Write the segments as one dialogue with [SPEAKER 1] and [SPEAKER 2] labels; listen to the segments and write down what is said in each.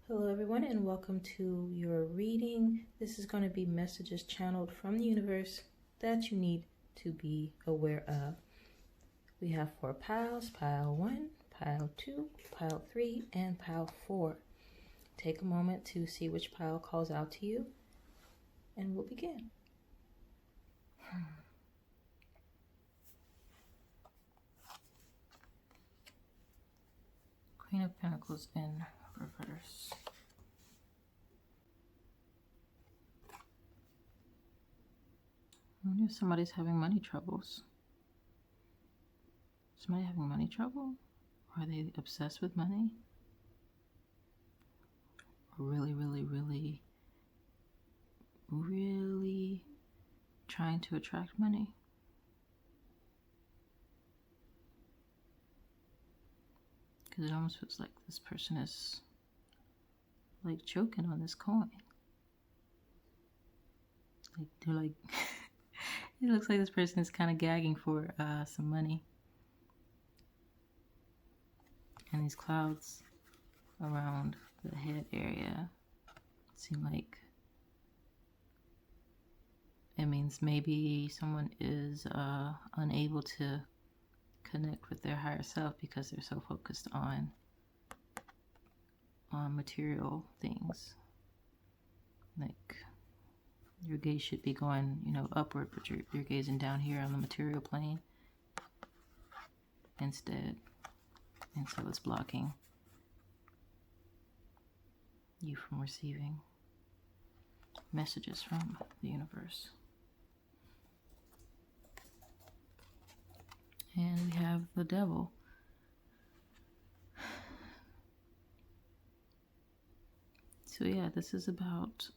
[SPEAKER 1] Hello everyone and welcome to your reading. This is going to be messages channeled from the universe that you need to be aware of. We have 4 piles, pile 1, pile 2, pile 3, and pile 4. Take a moment to see which pile calls out to you and we'll begin. Queen of Pentacles in reverse. I wonder if somebody's having money troubles. Somebody having money trouble? Are they obsessed with money? Or really trying to attract money? Because it almost feels like this person is like choking on this coin. Like they're like, it looks like this person is kind of gagging for some money. And these clouds around the head area seem like it means maybe someone is unable to connect with their higher self because they're so focused on material things. Like your gaze should be going, upward, but you're gazing down here on the material plane instead. And so it's blocking you from receiving messages from the universe. And we have the devil. So yeah, this is about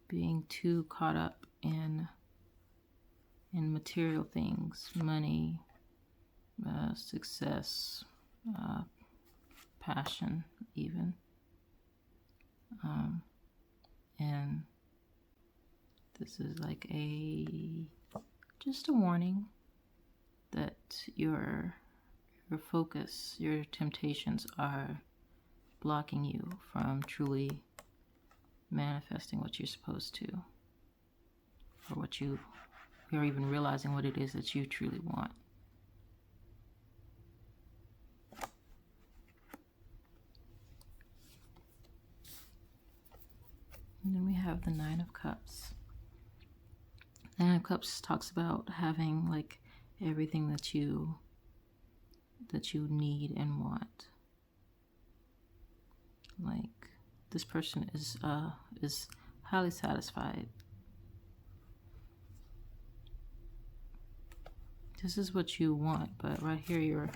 [SPEAKER 1] being too caught up in material things, money, success, passion even. And this is like just a warning that your focus, your temptations are blocking you from truly manifesting what you're supposed to, or what you're even realizing what it is that you truly want. And then we have the 9 of Cups. 9 of Cups talks about having like everything that you need and want. Like this person is highly satisfied. This is what you want, but right here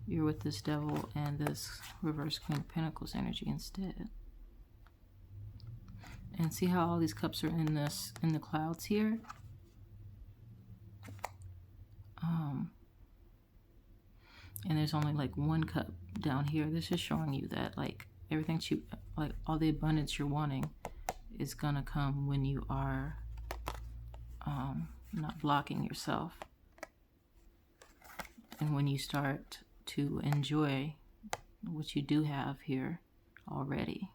[SPEAKER 1] you're with this devil and this reverse Queen of Pentacles energy instead. And see how all these cups are in the clouds here? And there's only like one cup down here. This is showing you that like everything like all the abundance you're wanting is gonna come when you are not blocking yourself. And when you start to enjoy what you do have here already.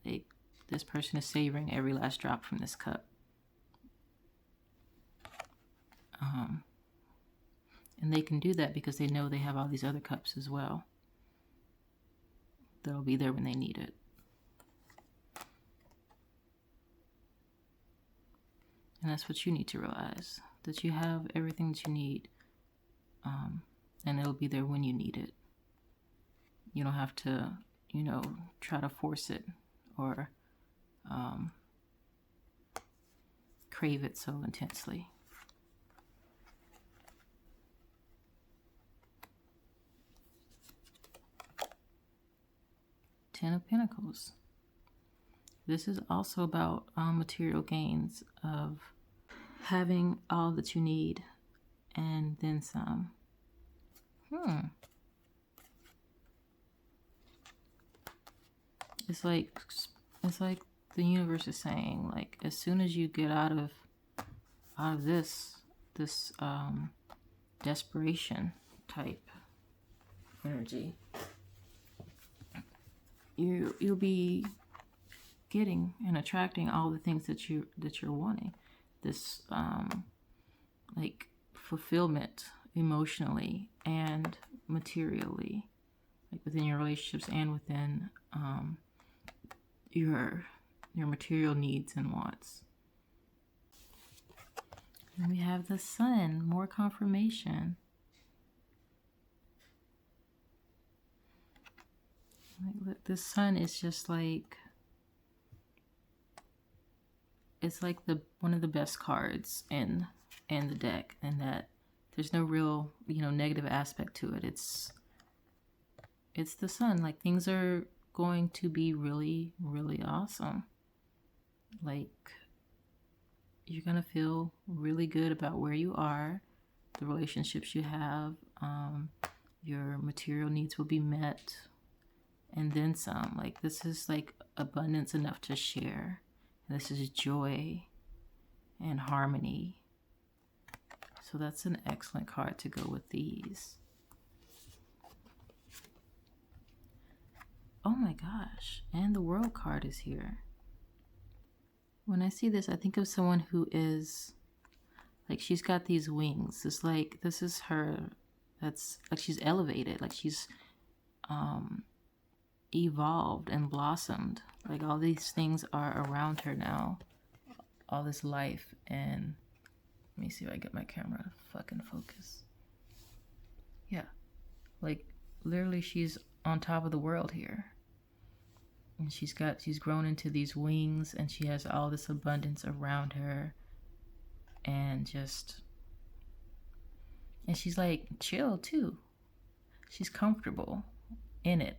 [SPEAKER 1] Like this person is savoring every last drop from this cup. And they can do that because they know they have all these other cups as well that'll be there when they need it. And that's what you need to realize, that you have everything that you need, and it'll be there when you need it. You don't have to, try to force it or crave it so intensely. Ten of Pentacles. This is also about material gains, of having all that you need and then some. It's like the universe is saying, like, as soon as you get out of this desperation type energy, you'll be getting and attracting all the things that you're wanting. This like fulfillment emotionally and materially, like within your relationships and within your material needs and wants. And we have the sun, more confirmation. Look, the sun is just like, it's like the one of the best cards in the deck, and that there's no real, negative aspect to it. It's the sun. Like, things are going to be really, really awesome. Like, you're gonna feel really good about where you are, the relationships you have, your material needs will be met, and then some. Like, this is like abundance enough to share. This is joy and harmony. So that's an excellent card to go with these. Oh my gosh, and the World card is here. When I see this, I think of someone who is, like, she's got these wings. It's like, this is her, that's, like, she's elevated. Like, she's evolved and blossomed. Like, all these things are around her now. All this life. And let me see if I get my camera to fucking focus. Yeah. Like, literally, she's on top of the world here. And she's grown into these wings, and she has all this abundance around her, and she's like chill too. She's comfortable in it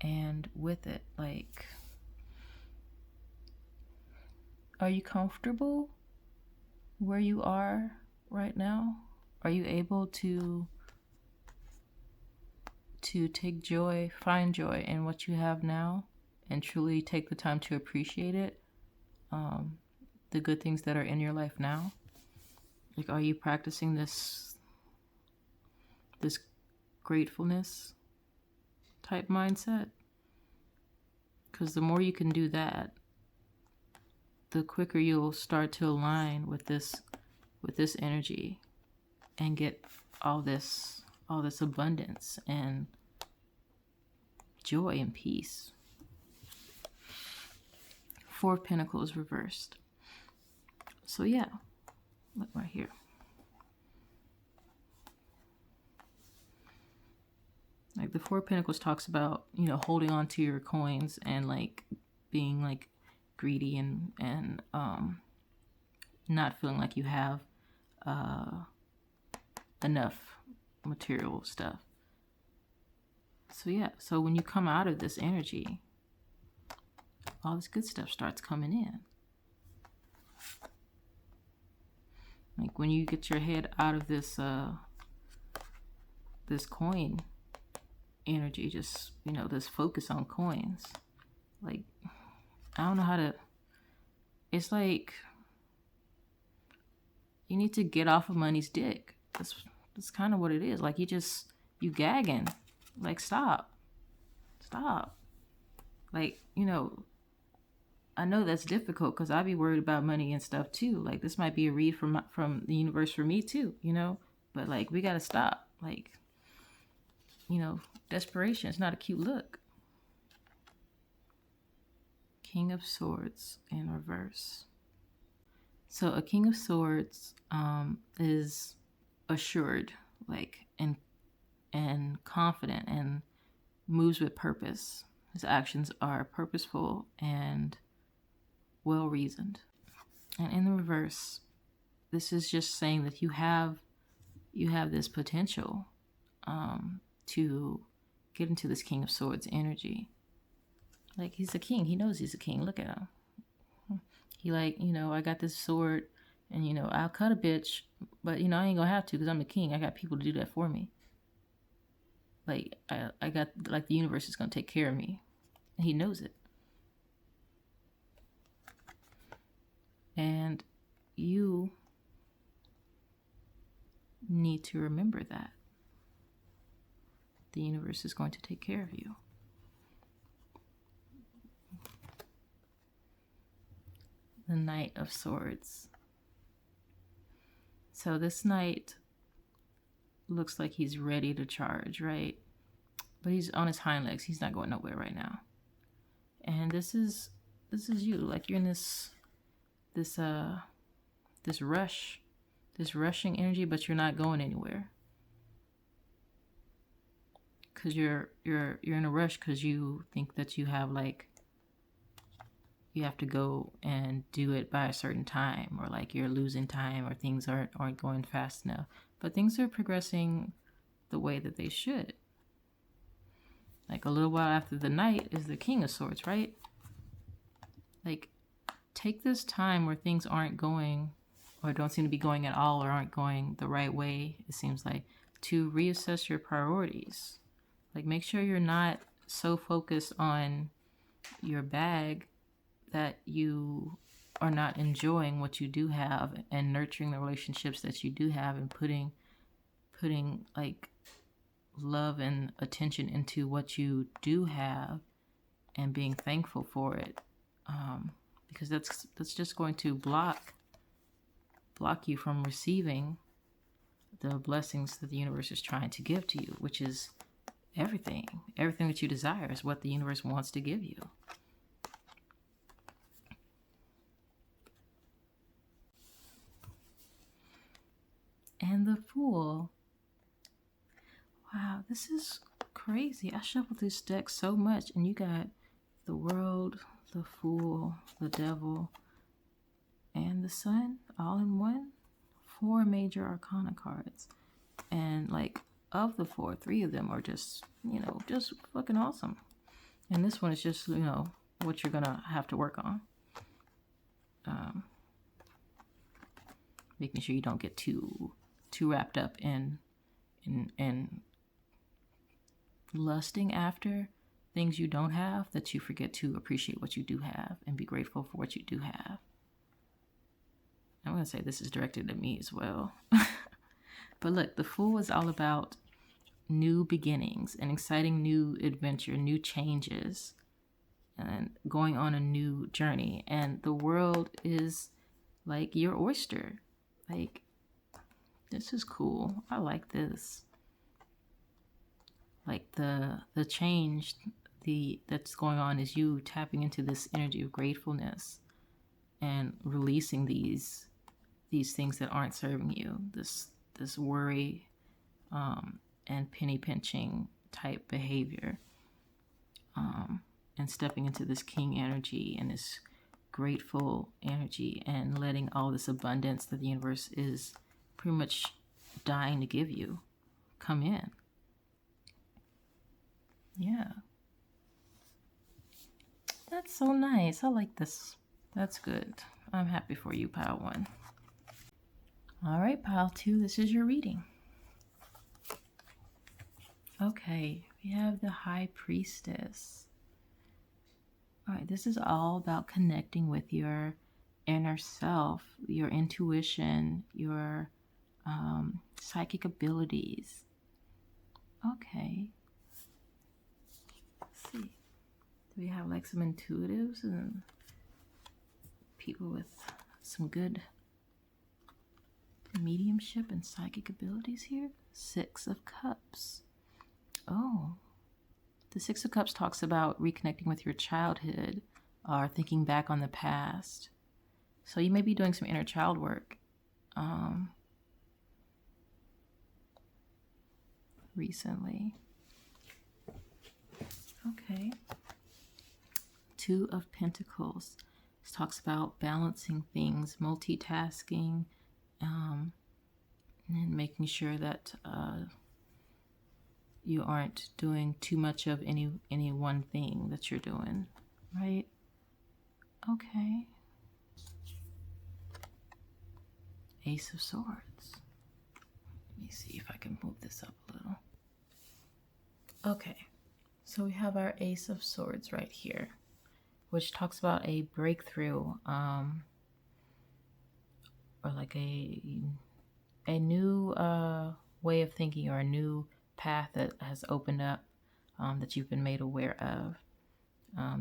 [SPEAKER 1] and with it. Like, are you comfortable where you are right now? Are you able to take joy, find joy in what you have now, and truly take the time to appreciate it, the good things that are in your life now? Like, are you practicing this gratefulness type mindset? Because the more you can do that, the quicker you'll start to align with this energy and get all this abundance and joy and peace. Four of Pentacles reversed. So yeah, look right here. Like, the Four of Pentacles talks about, holding on to your coins and like being like greedy and not feeling like you have enough material stuff. So yeah, so when you come out of this energy, all this good stuff starts coming in. Like, when you get your head out of this this coin energy, just, this focus on coins. Like, I don't know how to, it's like you need to get off of money's dick. That's kind of what it is. Like, you gagging. Like, stop. Like, I know that's difficult because I be worried about money and stuff too. Like, this might be a read from the universe for me too, but like, we gotta stop. Like, desperation. It's not a cute look. King of Swords in reverse. So a King of Swords is assured, like, and confident, and moves with purpose. His actions are purposeful and well reasoned. And in the reverse, this is just saying that you have this potential to get into this King of Swords energy. Like, he's a king. He knows he's a king. Look at him. He like, I got this sword, and I'll cut a bitch, but I ain't gonna have to because I'm the king. I got people to do that for me. Like, I got, like, the universe is gonna take care of me, and he knows it. And you need to remember that. the universe is going to take care of you. The Knight of Swords. So this knight looks like he's ready to charge, right? But he's on his hind legs. He's not going nowhere right now. And this is you. Like you're in this rushing energy, but you're not going anywhere. Cause you're in a rush because you think that you have you have to go and do it by a certain time, or like you're losing time, or things aren't going fast enough. But things are progressing the way that they should. Like a little while after the Knight is the King of Swords, right? Like take this time where things aren't going, or don't seem to be going at all, or aren't going the right way, it seems like, to reassess your priorities. Like make sure you're not so focused on your bag that you are not enjoying what you do have and nurturing the relationships that you do have, and putting like love and attention into what you do have and being thankful for it, because that's just going to block you from receiving the blessings that the universe is trying to give to you, which is everything that you desire is what the universe wants to give you. And the Fool. Wow, this is crazy. I shuffled this deck so much, and you got the World, the Fool, the Devil, and the Sun all in one. 4 major arcana cards. And like of the 4, 3 of them are just fucking awesome. And this one is just, what you're gonna have to work on. Making sure you don't get too wrapped up in lusting after things you don't have, that you forget to appreciate what you do have and be grateful for what you do have. I'm going to say this is directed at me as well. But look, the Fool is all about new beginnings, an exciting new adventure, new changes, and going on a new journey. And the world is like your oyster. Like, this is cool. I like this. Like the change that's going on is you tapping into this energy of gratefulness and releasing these things that aren't serving you. This worry and penny pinching type behavior, and stepping into this king energy and this grateful energy, and letting all this abundance that the universe is pretty much dying to give you come in. Yeah. That's so nice. I like this. That's good. I'm happy for you, pile 1. All right, pile 2, this is your reading. Okay, we have the High Priestess. All right, this is all about connecting with your inner self, your intuition, your psychic abilities. Okay. Let's see. Do we have like some intuitives and people with some good mediumship and psychic abilities here? 6 of Cups. Oh, the 6 of Cups talks about reconnecting with your childhood or thinking back on the past. So you may be doing some inner child work recently. Okay. 2 of Pentacles. This talks about balancing things, multitasking, and making sure that you aren't doing too much of any one thing that you're doing, right? Okay. Ace of Swords. Let me see if I can move this up a little. Okay, so we have our Ace of Swords right here, which talks about a breakthrough, or like a new way of thinking, or a new path that has opened up, that you've been made aware of,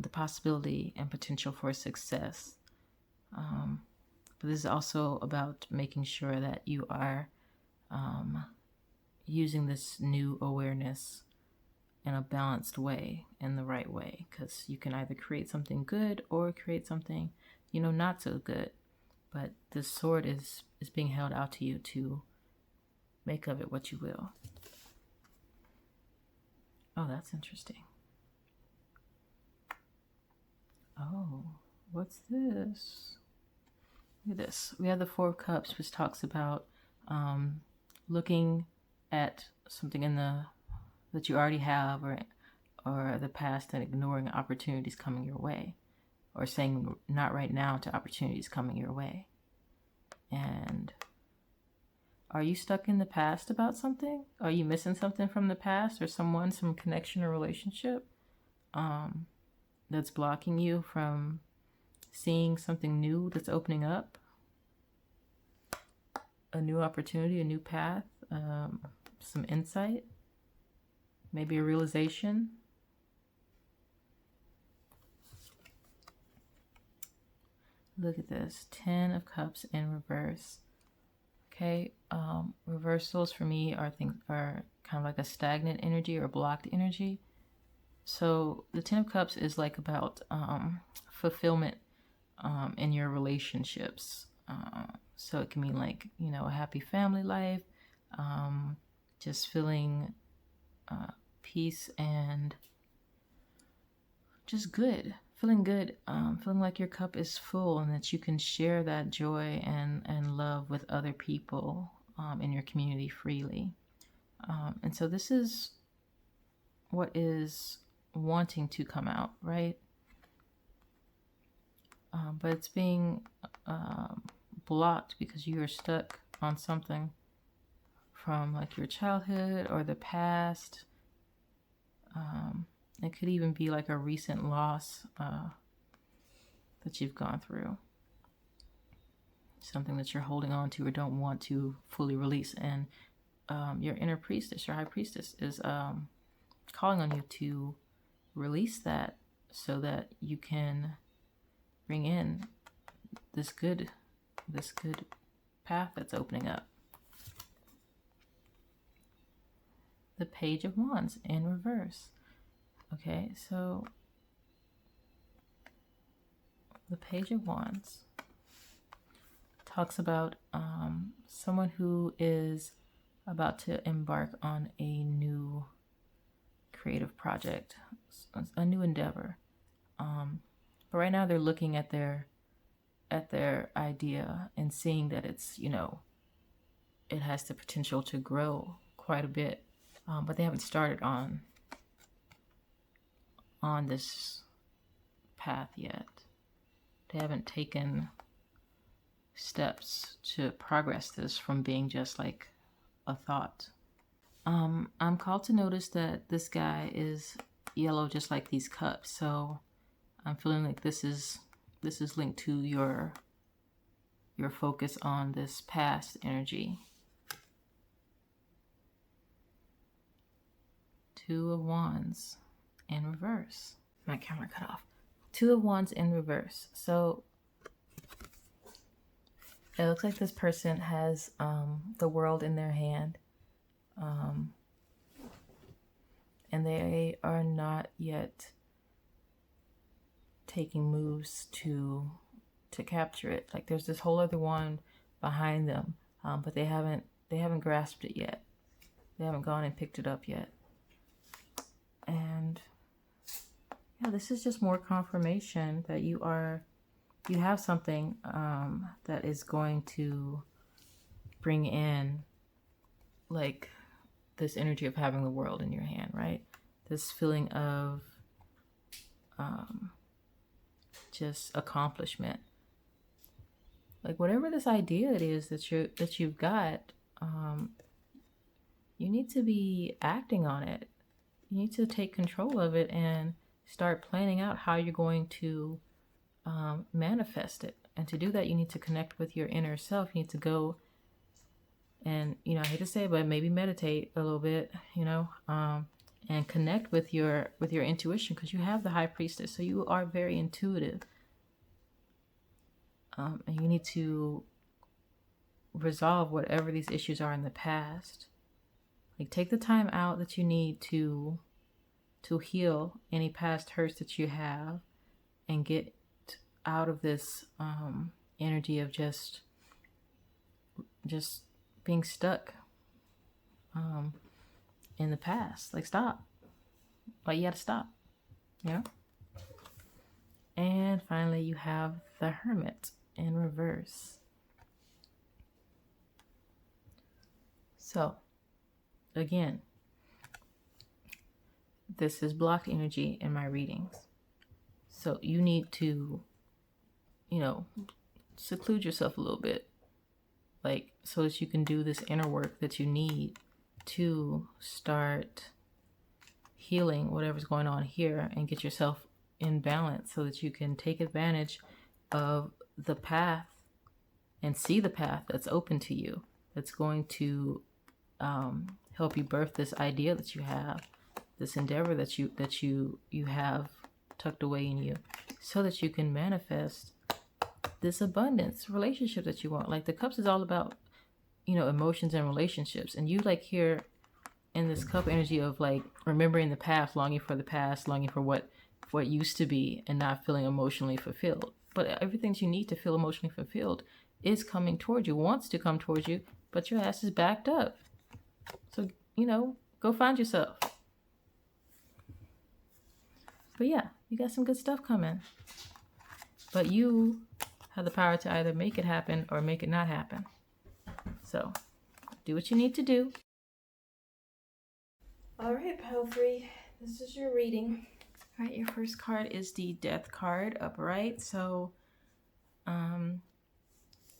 [SPEAKER 1] the possibility and potential for success. But this is also about making sure that you are using this new awareness in a balanced way, in the right way, because you can either create something good or create something, not so good. But this sword is being held out to you to make of it what you will. Oh, that's interesting. Oh, what's this? Look at this. We have the Four of Cups, which talks about looking at something that you already have or the past and ignoring opportunities coming your way, or saying not right now to opportunities coming your way. And are you stuck in the past about something? Are you missing something from the past, or some connection or relationship that's blocking you from seeing something new that's opening up? A new opportunity, a new path, some insight, maybe a realization. Look at this, 10 of Cups in reverse. Okay, reversals for me are kind of like a stagnant energy or blocked energy. So the 10 of Cups is like about fulfillment in your relationships. So it can mean like, a happy family life, just feeling peace and just good, feeling good, feeling like your cup is full and that you can share that joy and love with other people in your community freely. And so this is what is wanting to come out, right? But it's being blocked because you are stuck on something from like your childhood or the past. It could even be like a recent loss that you've gone through. Something that you're holding on to or don't want to fully release. And your inner priestess, your high priestess, is calling on you to release that so that you can bring in this good path that's opening up. The Page of Wands in reverse. Okay, so the Page of Wands talks about someone who is about to embark on a new creative project, a new endeavor. But right now they're looking at their idea and seeing that it's, it has the potential to grow quite a bit. But they haven't started on this path yet. They haven't taken steps to progress this from being just like a thought. I'm called to notice that this guy is yellow, just like these cups. So I'm feeling like this is linked to your focus on this past energy. Two of Wands in reverse. My camera cut off. Two of Wands in reverse. So it looks like this person has the world in their hand. And they are not yet taking moves to capture it. Like there's this whole other one behind them, but they haven't grasped it yet. They haven't gone and picked it up yet. And yeah, this is just more confirmation that you have something that is going to bring in like this energy of having the world in your hand, right? This feeling of just accomplishment. Like whatever this idea it is that you've got, you need to be acting on it. You need to take control of it and start planning out how you're going to manifest it. And to do that, you need to connect with your inner self. You need to go And, you know, I hate to say it, but maybe meditate a little bit, you know, and connect with your intuition, because you have the High Priestess, so you are very intuitive. And you need to resolve whatever these issues are in the past. Like, take the time out that you need to heal any past hurts that you have, and get out of this energy of just being stuck in the past. Like, stop. Like, you gotta stop, you know? And finally, you have the Hermit in reverse. So, again, this is blocked energy in my readings. So you need to, you know, seclude yourself a little bit, like, so that you can do this inner work that you need to start healing whatever's going on here and get yourself in balance, so that you can take advantage of the path and see the path that's open to you, that's going to help you birth this idea that you have, this endeavor that you have tucked away in you, so that you can manifest this abundance relationship that you want. Like, the cups is all about, you know, emotions and relationships, and you, like, here in this cup energy of, like, remembering the past, longing for the past, longing for what used to be, and not feeling emotionally fulfilled. But everything that you need to feel emotionally fulfilled is coming towards you, wants to come towards you, but your ass is backed up. So, you know, go find yourself. But yeah, you got some good stuff coming. But you have the power to either make it happen or make it not happen. So, do what you need to do. All right, Pile 3, this is your reading. All right, your first card is the Death card, upright. So,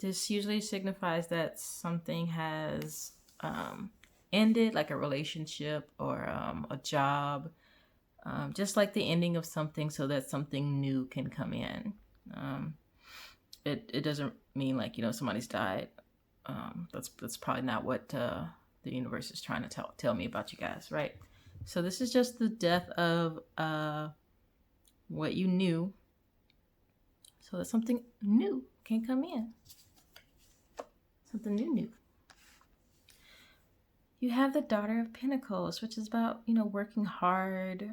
[SPEAKER 1] this usually signifies that something has ended, like a relationship or a job, just like the ending of something, so that something new can come in. It doesn't mean, like, you know, somebody's died. That's probably not what the universe is trying to tell me about you guys, right? So this is just the death of what you knew, so that something new can come in. Something new. You have the Daughter of Pentacles, which is about, you know, working hard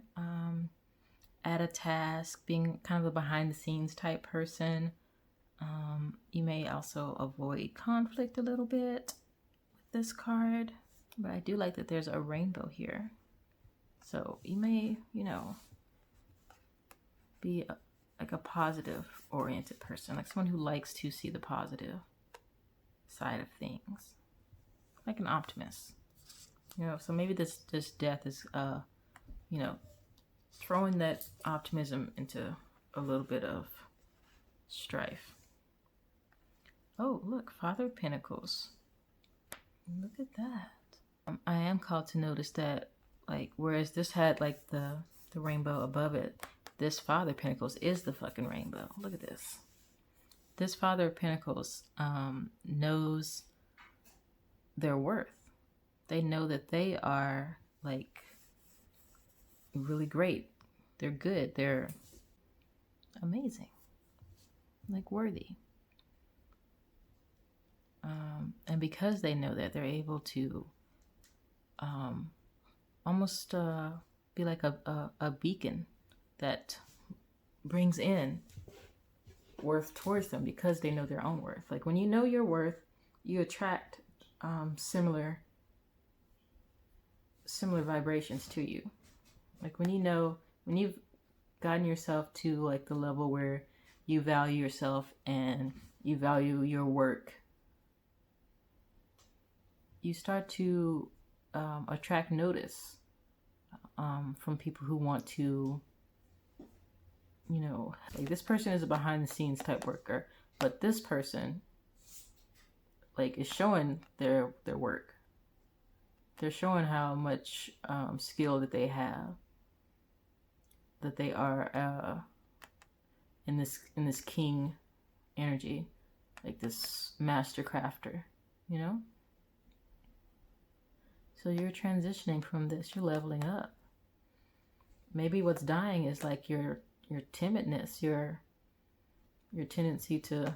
[SPEAKER 1] at a task, being kind of a behind the scenes type person. You may also avoid conflict a little bit with this card, but I do like that there's a rainbow here. So you may, you know, be like a positive oriented person, like someone who likes to see the positive side of things, like an optimist, you know. So maybe this death is you know, throwing that optimism into a little bit of strife. Oh, look, Father of Pentacles. Look at that. I am called to notice that, like, whereas this had, like, the rainbow above it, this Father of Pentacles is the fucking rainbow. Look at this. This Father of Pentacles knows their worth. They know that they are, like, really great. They're good. They're amazing. Like, worthy. And because they know that, they're able to almost be like a beacon that brings in worth towards them, because they know their own worth. Like, when you know your worth, you attract similar vibrations to you. Like, when you've gotten yourself to, like, the level where you value yourself and you value your work, you start to attract notice from people who want to, you know, like, this person is a behind the scenes type worker, but this person, like, is showing their work. They're showing how much skill that they have, that they are in this king energy, like this master crafter, you know. So you're transitioning from this, you're leveling up. Maybe what's dying is like your timidness, your tendency to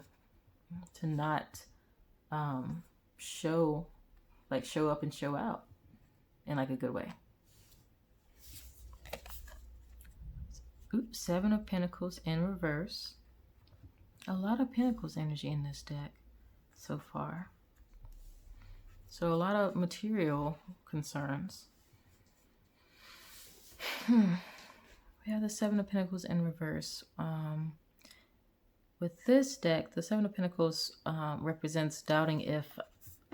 [SPEAKER 1] not show up and show out in like a good way. Oops, 7 of Pentacles in reverse. A lot of Pentacles energy in this deck so far. So a lot of material concerns. We have the 7 of Pentacles in reverse. With this deck, the 7 of Pentacles represents doubting if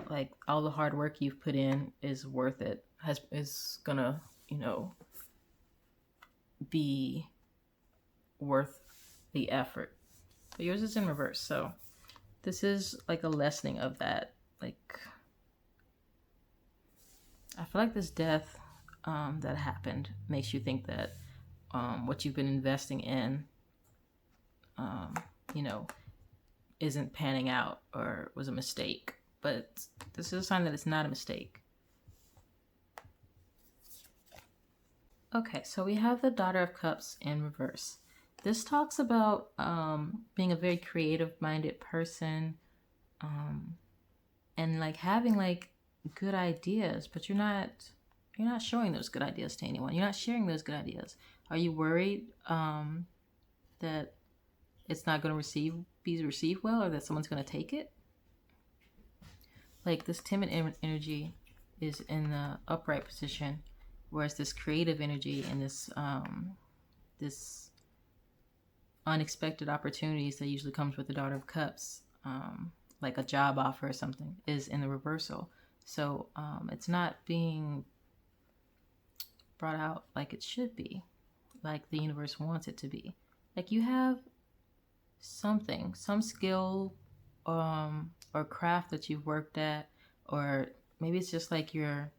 [SPEAKER 1] like all the hard work you've put in is worth it, is gonna, you know, be worth the effort. But yours is in reverse, so this is like a lessening of that. Like, I feel like this death that happened makes you think that what you've been investing in, you know, isn't panning out or was a mistake. But this is a sign that it's not a mistake. Okay, so we have the Daughter of Cups in reverse. This talks about being a very creative-minded person, and like having like good ideas, but you're not showing those good ideas to anyone. You're not sharing those good ideas. Are you worried that it's not going to be received well, or that someone's going to take it? Like this timid energy is in the upright position, whereas this creative energy and this this unexpected opportunities that usually comes with the Daughter of Cups, like a job offer or something, is in the reversal. So it's not being brought out like it should be, like the universe wants it to be. Like you have something, some skill or craft that you've worked at, or maybe it's just like you're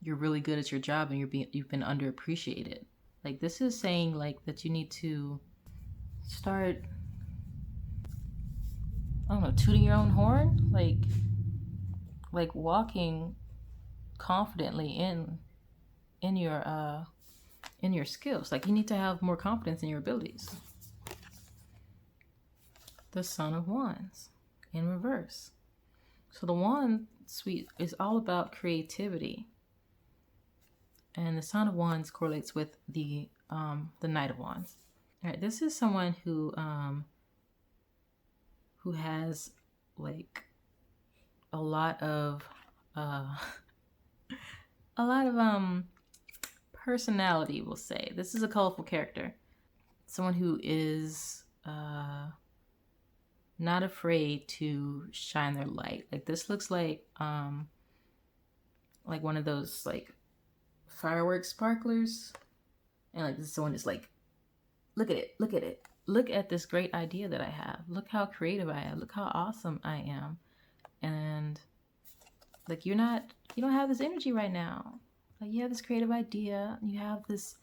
[SPEAKER 1] really good at your job and you've been underappreciated. Like this is saying like that you need to start, I don't know, tooting your own horn, like walking confidently in your skills. Like you need to have more confidence in your abilities. The Son of Wands in reverse. So the Wand suite is all about creativity, and the Son of Wands correlates with the Knight of Wands. All right, this is someone who has like a lot of personality, we'll say. This is a colorful character. Someone who is not afraid to shine their light. Like this looks like one of those like fireworks sparklers, and like someone is like, look at it, look at this great idea that I have, look how creative I am, look how awesome I am. And like you don't have this energy right now. Like you have this creative idea, you have this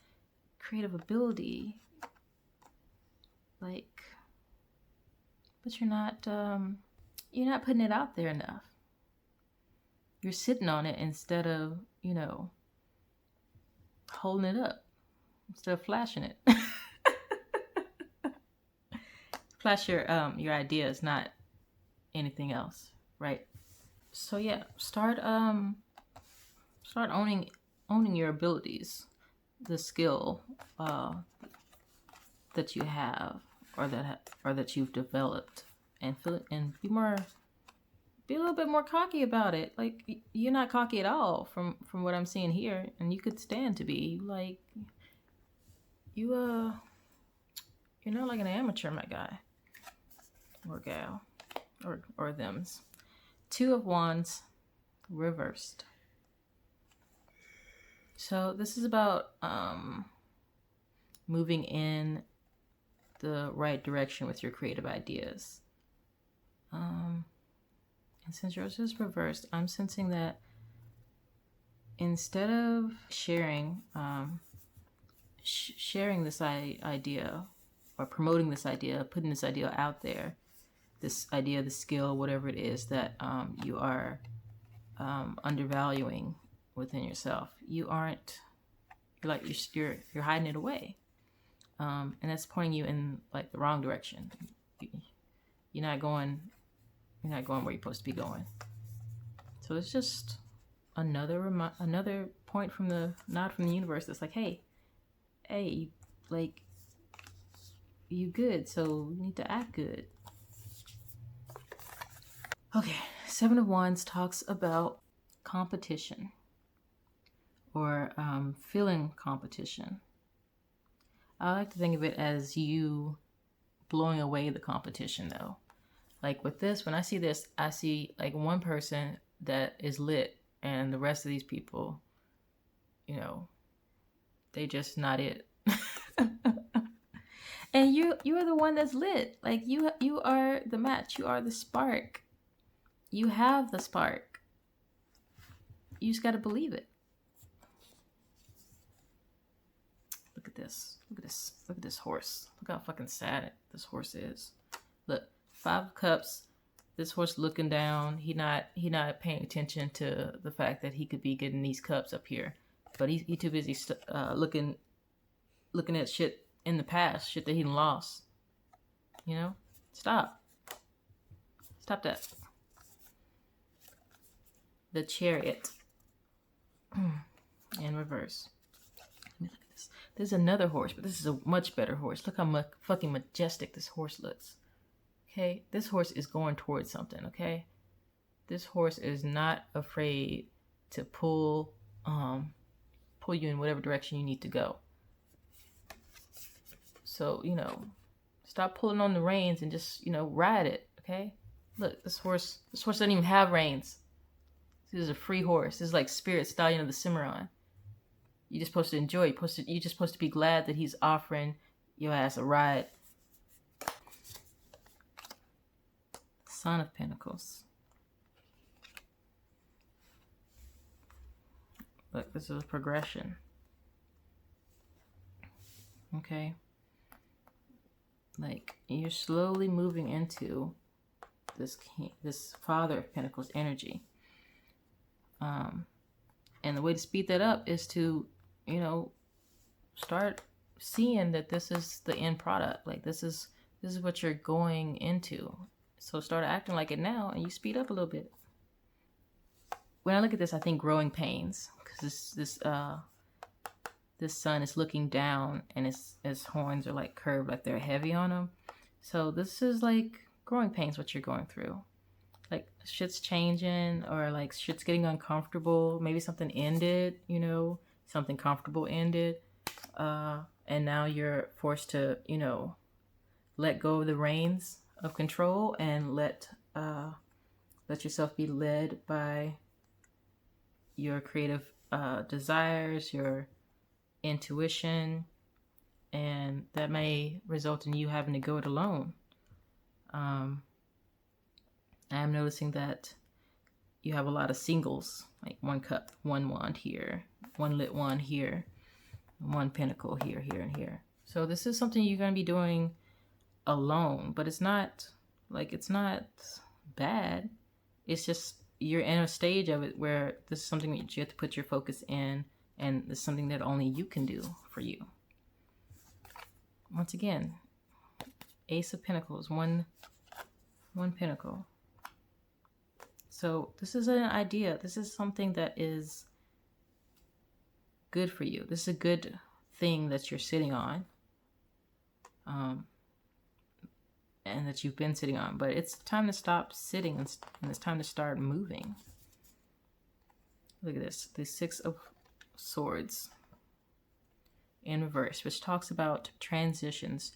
[SPEAKER 1] creative ability, like, but you're not putting it out there enough. You're sitting on it instead of, you know, holding it up, instead of flashing it. Flash your ideas, not anything else, right? So yeah, start owning your abilities, the skill that you have or that you've developed, and be a little bit more cocky about it. Like you're not cocky at all from what I'm seeing here, and you could stand to be. Like you're not like an amateur, my guy or gal or thems. 2 of Wands reversed. So this is about moving in the right direction with your creative ideas. And since yours is reversed, I'm sensing that instead of sharing this idea or promoting this idea, putting this idea out there, this idea, the skill, whatever it is that you are undervaluing within yourself. You aren't, you're like, you're hiding it away. And that's pointing you in like the wrong direction. You're not going where you're supposed to be going. So it's just another point from the nod from the universe that's like, hey, like, you good, so you need to act good. Okay, Seven of Wands talks about competition, or feeling competition. I like to think of it as you blowing away the competition, though. Like with this, when I see this, I see like one person that is lit, and the rest of these people, you know, they just not it. And you are the one that's lit. Like you are the match. You are the spark. You have the spark. You just got to believe it. Look at this. Look at this. Look at this horse. Look how fucking sad this horse is. Look, 5 of Cups. This horse looking down. He not paying attention to the fact that he could be getting these cups up here, but he too busy looking at shit in the past, shit that he lost. You know, stop that. The Chariot in reverse. Let me look at this. There's another horse, but this is a much better horse. Look how fucking majestic this horse looks. Okay, this horse is going towards something. Okay, this horse is not afraid to pull you in whatever direction you need to go. So, you know, stop pulling on the reins and just, you know, ride it. Okay, look, this horse doesn't even have reins. This is a free horse. This is like Spirit Stallion of the Cimarron. You're just supposed to enjoy. You're just supposed to be glad that he's offering your ass a ride. Son of Pentacles. Look, this is a progression. Okay. Like, you're slowly moving into this Father of Pentacles energy. And the way to speed that up is to, you know, start seeing that this is the end product. Like, this is what you're going into. So start acting like it now, and you speed up a little bit. When I look at this, I think growing pains, because this sun is looking down, and his horns are like curved, like they're heavy on him. So this is like growing pains, what you're going through. Like shit's changing, or like shit's getting uncomfortable. Maybe something ended, you know, something comfortable ended, and now you're forced to, you know, let go of the reins of control and let yourself be led by your creative desires, your intuition, and that may result in you having to go it alone. I am noticing that you have a lot of singles, like 1 cup, 1 wand here, 1 lit wand here, 1 pentacle here, here, and here. So this is something you're going to be doing alone, but it's not bad. It's just you're in a stage of it where this is something that you have to put your focus in, and it's something that only you can do for you. Once again, Ace of Pentacles, one pentacle. So this is an idea. This is something that is good for you. This is a good thing that you're sitting on. And that you've been sitting on, but it's time to stop sitting and it's time to start moving. Look at this, the 6 of Swords in reverse, which talks about transitions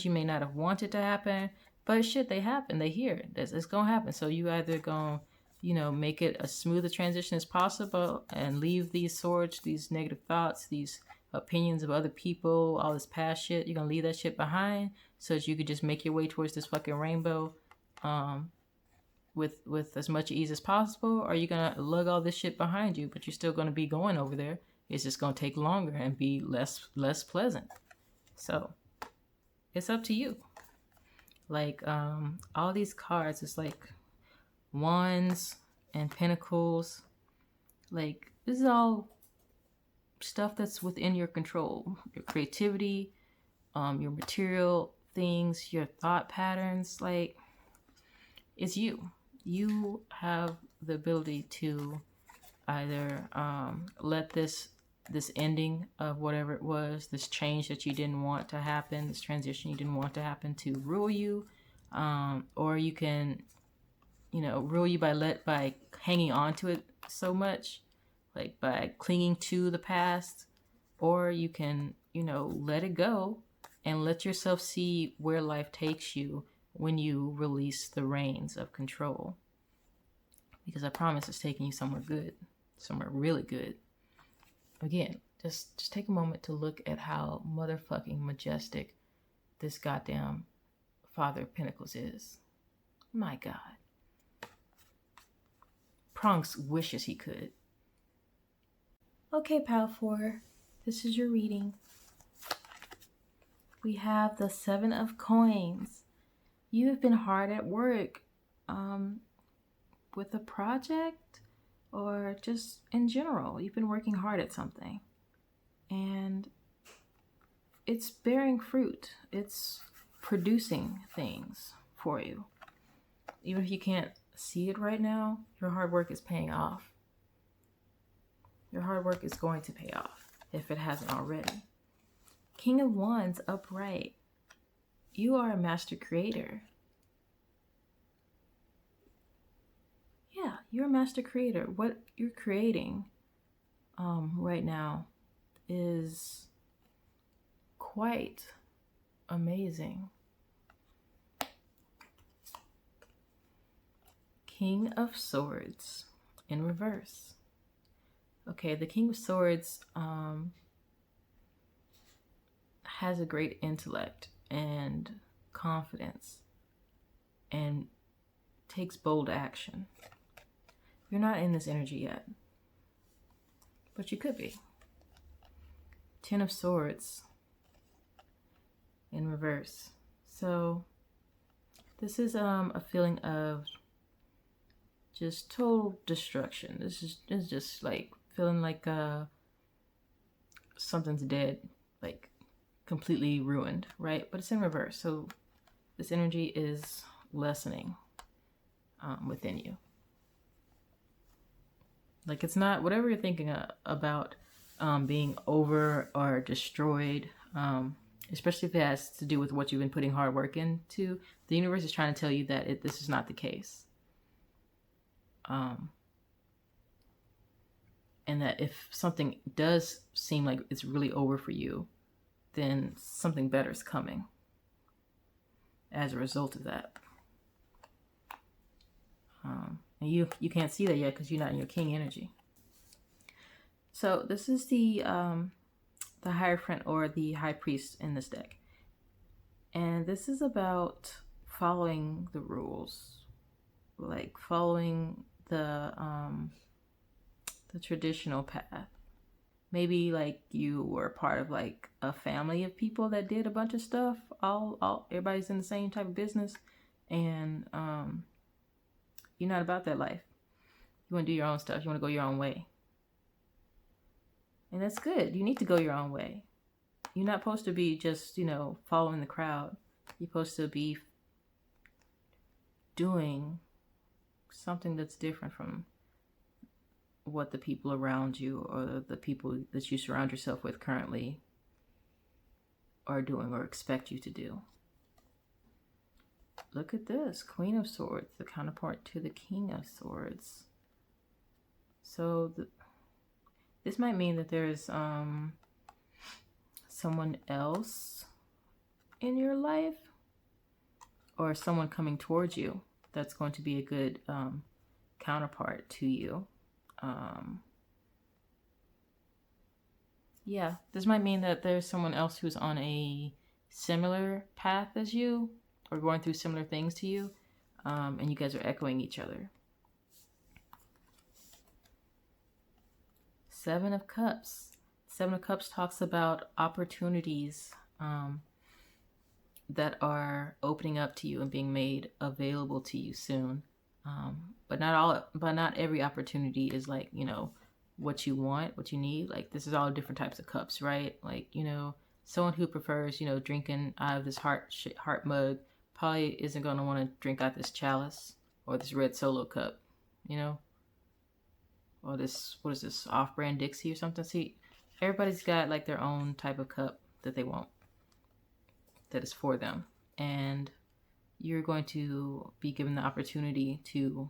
[SPEAKER 1] you may not have wanted to happen, but shit, they happen. They hear it. It's gonna happen. So you either gonna, you know, make it as smooth a transition as possible and leave these swords, these negative thoughts, these opinions of other people, all this past shit. You're gonna leave that shit behind so that you could just make your way towards this fucking rainbow with as much ease as possible, or you're gonna lug all this shit behind you, but you're still gonna be going over there. It's just gonna take longer and be less pleasant. So it's up to you. Like all these cards, it's like wands and pentacles. Like this is all stuff that's within your control. Your creativity, your material things, your thought patterns. Like, it's you. You have the ability to either let this ending of whatever it was, this change that you didn't want to happen, this transition you didn't want to happen, to rule you, or you can, rule you by hanging on to it so much, like by clinging to the past, or you can, let it go and let yourself see where life takes you when you release the reins of control. Because I promise it's taking you somewhere good, somewhere really good. Again, just take a moment to look at how motherfucking majestic this goddamn Father of Pentacles is. My God. Prongs wishes he could. Okay, Pal 4, this is your reading. We have the 7 of Coins. You have been hard at work with a project, or just in general. You've been working hard at something. And it's bearing fruit. It's producing things for you. Even if you can't see it right now, your hard work is paying off. Your hard work is going to pay off if it hasn't already. King of Wands upright. You are a master creator. Yeah, you're a master creator. What you're creating right now is quite amazing. King of Swords in reverse. Okay, the King of Swords has a great intellect and confidence and takes bold action. You're not in this energy yet, but you could be. 10 of Swords in reverse. So this is a feeling of just total destruction. This is just like feeling like something's dead, like completely ruined, right? But it's in reverse. So this energy is lessening within you. Like, it's not whatever you're thinking about being over or destroyed, especially if it has to do with what you've been putting hard work into. The universe is trying to tell you that this is not the case. And that if something does seem like it's really over for you, then something better is coming as a result of that. And you can't see that yet because you're not in your king energy. So this is the Hierophant or the High Priest in this deck. And this is about following the rules, like following the traditional path. Maybe like you were part of like a family of people that did a bunch of stuff. Everybody's in the same type of business, and you're not about that life. You want to do your own stuff. You want to go your own way. And that's good. You need to go your own way. You're not supposed to be just, following the crowd. You're supposed to be doing something that's different from what the people around you or the people that you surround yourself with currently are doing or expect you to do. Look at this, Queen of Swords, the counterpart to the King of Swords. So this might mean that there's someone else in your life or someone coming towards you that's going to be a good counterpart to you. Yeah, this might mean that there's someone else who's on a similar path as you or going through similar things to you, and you guys are echoing each other. 7 of Cups. 7 of Cups talks about opportunities that are opening up to you and being made available to you soon. But not every opportunity is like, what you want, what you need. Like, this is all different types of cups, right? Like, you know, someone who prefers, you know, drinking out of this heart mug probably isn't going to want to drink out this chalice or this red Solo cup, you know, or this, what is this, off-brand Dixie or something. See, everybody's got like their own type of cup that they want, that is for them. And you're going to be given the opportunity to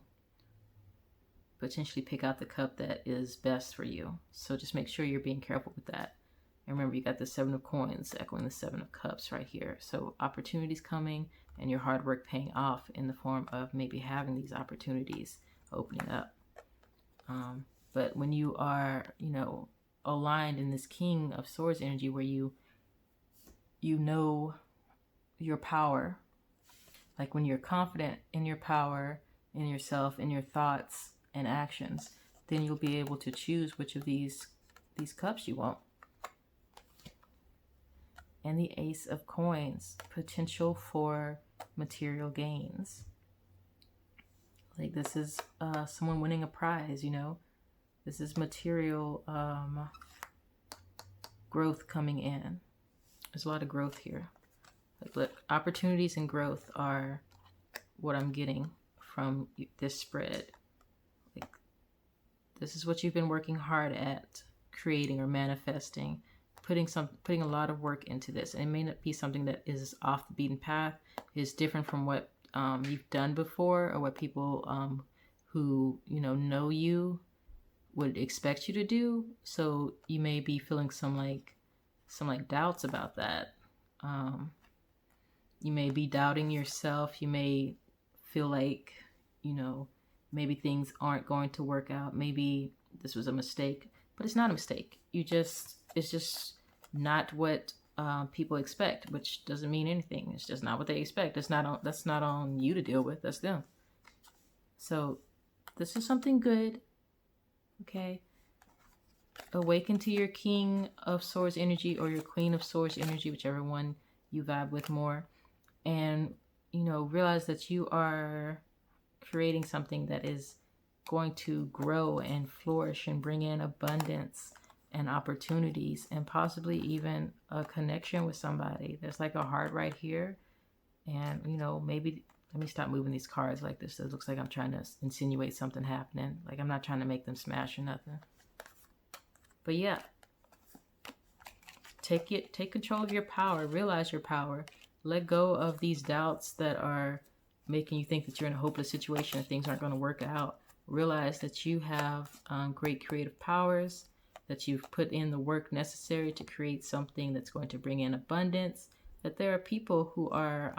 [SPEAKER 1] potentially pick out the cup that is best for you. So just make sure you're being careful with that. And remember, you got the 7 of coins echoing the 7 of cups right here. So opportunities coming and your hard work paying off in the form of maybe having these opportunities opening up. But when you are, you know, aligned in this King of Swords energy where you know your power, like when you're confident in your power, in yourself, in your thoughts and actions, then you'll be able to choose which of these cups you want. And the Ace of Coins, potential for material gains. Like, this is someone winning a prize, you know. This is material growth coming in. There's a lot of growth here. Like, look, opportunities and growth are what I'm getting from this spread. Like, this is what you've been working hard at creating or manifesting, putting a lot of work into this. And it may not be something that is off the beaten path, is different from what you've done before, or what people who, you know you would expect you to do. So you may be feeling some doubts about that. You may be doubting yourself. You may feel like, you know, maybe things aren't going to work out. Maybe this was a mistake, but it's not a mistake. It's just not what people expect, which doesn't mean anything. It's just not what they expect. That's not on you to deal with. That's them. So this is something good. Okay. Awaken to your King of Swords energy or your Queen of Swords energy, whichever one you vibe with more. And, you know, realize that you are creating something that is going to grow and flourish and bring in abundance and opportunities and possibly even a connection with somebody. There's like a heart right here. And, you know, maybe, let me stop moving these cards like this. It looks like I'm trying to insinuate something happening. Like, I'm not trying to make them smash or nothing. But yeah, take control of your power. Realize your power. Let go of these doubts that are making you think that you're in a hopeless situation and things aren't going to work out. Realize that you have great creative powers, that you've put in the work necessary to create something that's going to bring in abundance, that there are people who are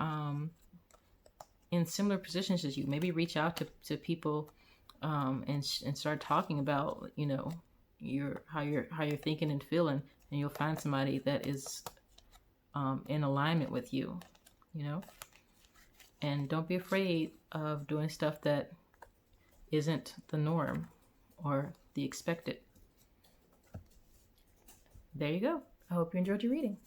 [SPEAKER 1] in similar positions as you. Maybe reach out to people and start talking about, you know, how you're thinking and feeling, and you'll find somebody that is in alignment with you, you know. And don't be afraid of doing stuff that isn't the norm or the expected. There you go. I hope you enjoyed your reading.